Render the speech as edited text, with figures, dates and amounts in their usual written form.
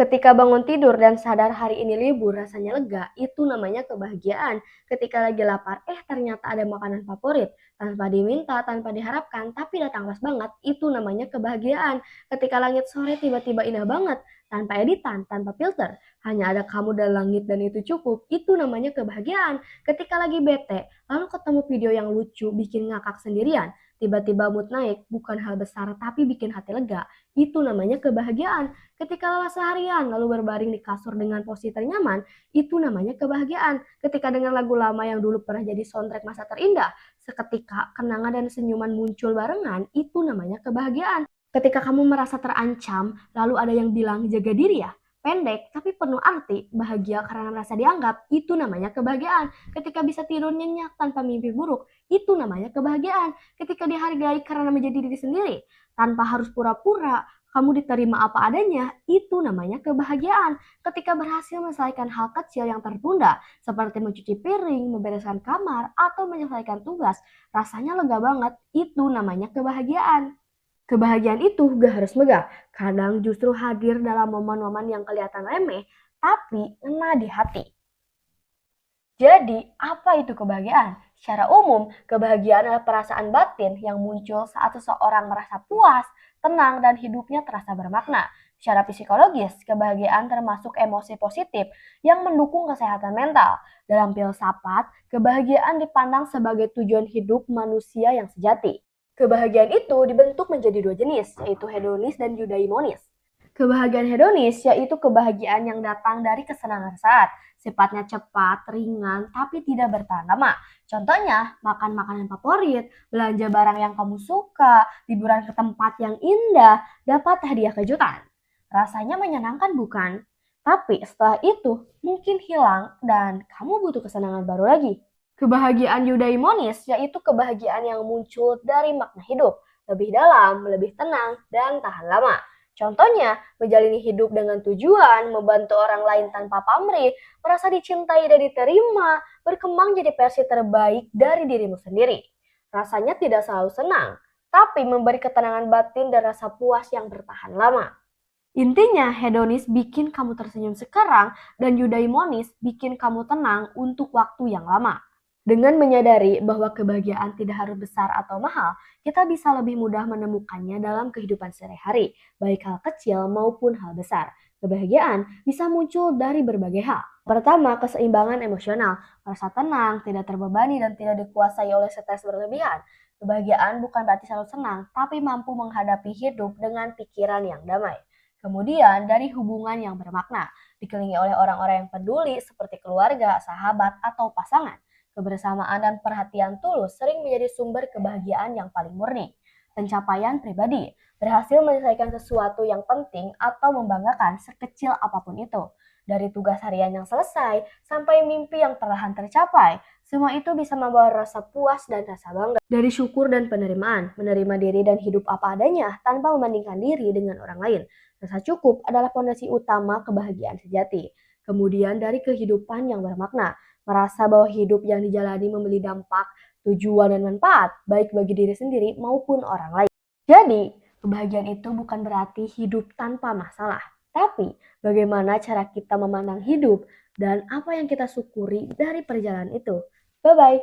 Ketika bangun tidur dan sadar hari ini libur, rasanya lega, itu namanya kebahagiaan. Ketika lagi lapar, ternyata ada makanan favorit. Tanpa diminta, tanpa diharapkan, tapi datang pas banget, itu namanya kebahagiaan. Ketika langit sore tiba-tiba indah banget, tanpa editan, tanpa filter, hanya ada kamu dan langit dan itu cukup, itu namanya kebahagiaan. Ketika lagi bete, lalu ketemu video yang lucu, bikin ngakak sendirian, tiba-tiba mood naik, bukan hal besar tapi bikin hati lega, itu namanya kebahagiaan. Ketika lelah seharian lalu berbaring di kasur dengan posisi ternyaman, itu namanya kebahagiaan. Ketika dengar lagu lama yang dulu pernah jadi soundtrack masa terindah, seketika kenangan dan senyuman muncul barengan, itu namanya kebahagiaan. Ketika kamu merasa terancam, lalu ada yang bilang jaga diri ya. Pendek tapi penuh arti, bahagia karena merasa dianggap, itu namanya kebahagiaan. Ketika bisa tidur nyenyak tanpa mimpi buruk, itu namanya kebahagiaan. Ketika dihargai karena menjadi diri sendiri, tanpa harus pura-pura, kamu diterima apa adanya, itu namanya kebahagiaan. Ketika berhasil menyelesaikan hal kecil yang tertunda, seperti mencuci piring, membereskan kamar, atau menyelesaikan tugas, rasanya lega banget, itu namanya kebahagiaan. Kebahagiaan itu gak harus megah, kadang justru hadir dalam momen-momen yang kelihatan remeh, tapi ngena di hati. Jadi, apa itu kebahagiaan? Secara umum, kebahagiaan adalah perasaan batin yang muncul saat seseorang merasa puas, tenang, dan hidupnya terasa bermakna. Secara psikologis, kebahagiaan termasuk emosi positif yang mendukung kesehatan mental. Dalam filsafat, kebahagiaan dipandang sebagai tujuan hidup manusia yang sejati. Kebahagiaan itu dibentuk menjadi dua jenis, yaitu hedonis dan eudaimonis. Kebahagiaan hedonis yaitu kebahagiaan yang datang dari kesenangan saat, sifatnya cepat, ringan, tapi tidak bertahan lama. Contohnya, makan makanan favorit, belanja barang yang kamu suka, liburan ke tempat yang indah, dapat hadiah kejutan. Rasanya menyenangkan bukan? Tapi setelah itu mungkin hilang dan kamu butuh kesenangan baru lagi. Kebahagiaan eudaimonis yaitu kebahagiaan yang muncul dari makna hidup, lebih dalam, lebih tenang, dan tahan lama. Contohnya, menjalani hidup dengan tujuan, membantu orang lain tanpa pamrih, merasa dicintai dan diterima, berkembang jadi versi terbaik dari dirimu sendiri. Rasanya tidak selalu senang, tapi memberi ketenangan batin dan rasa puas yang bertahan lama. Intinya, hedonis bikin kamu tersenyum sekarang dan eudaimonis bikin kamu tenang untuk waktu yang lama. Dengan menyadari bahwa kebahagiaan tidak harus besar atau mahal, kita bisa lebih mudah menemukannya dalam kehidupan sehari-hari, baik hal kecil maupun hal besar. Kebahagiaan bisa muncul dari berbagai hal. Pertama, keseimbangan emosional, merasa tenang, tidak terbebani, dan tidak dikuasai oleh stres berlebihan. Kebahagiaan bukan berarti selalu senang, tapi mampu menghadapi hidup dengan pikiran yang damai. Kemudian, dari hubungan yang bermakna, dikelilingi oleh orang-orang yang peduli seperti keluarga, sahabat, atau pasangan. Kebersamaan dan perhatian tulus sering menjadi sumber kebahagiaan yang paling murni. Pencapaian pribadi, berhasil menyelesaikan sesuatu yang penting atau membanggakan sekecil apapun itu. Dari tugas harian yang selesai sampai mimpi yang perlahan tercapai, semua itu bisa membawa rasa puas dan rasa bangga. Dari syukur dan penerimaan, menerima diri dan hidup apa adanya tanpa membandingkan diri dengan orang lain. Rasa cukup adalah fondasi utama kebahagiaan sejati. Kemudian dari kehidupan yang bermakna, merasa bahwa hidup yang dijalani memiliki dampak, tujuan, dan manfaat, baik bagi diri sendiri maupun orang lain. Jadi, kebahagiaan itu bukan berarti hidup tanpa masalah, tapi bagaimana cara kita memandang hidup dan apa yang kita syukuri dari perjalanan itu. Bye-bye.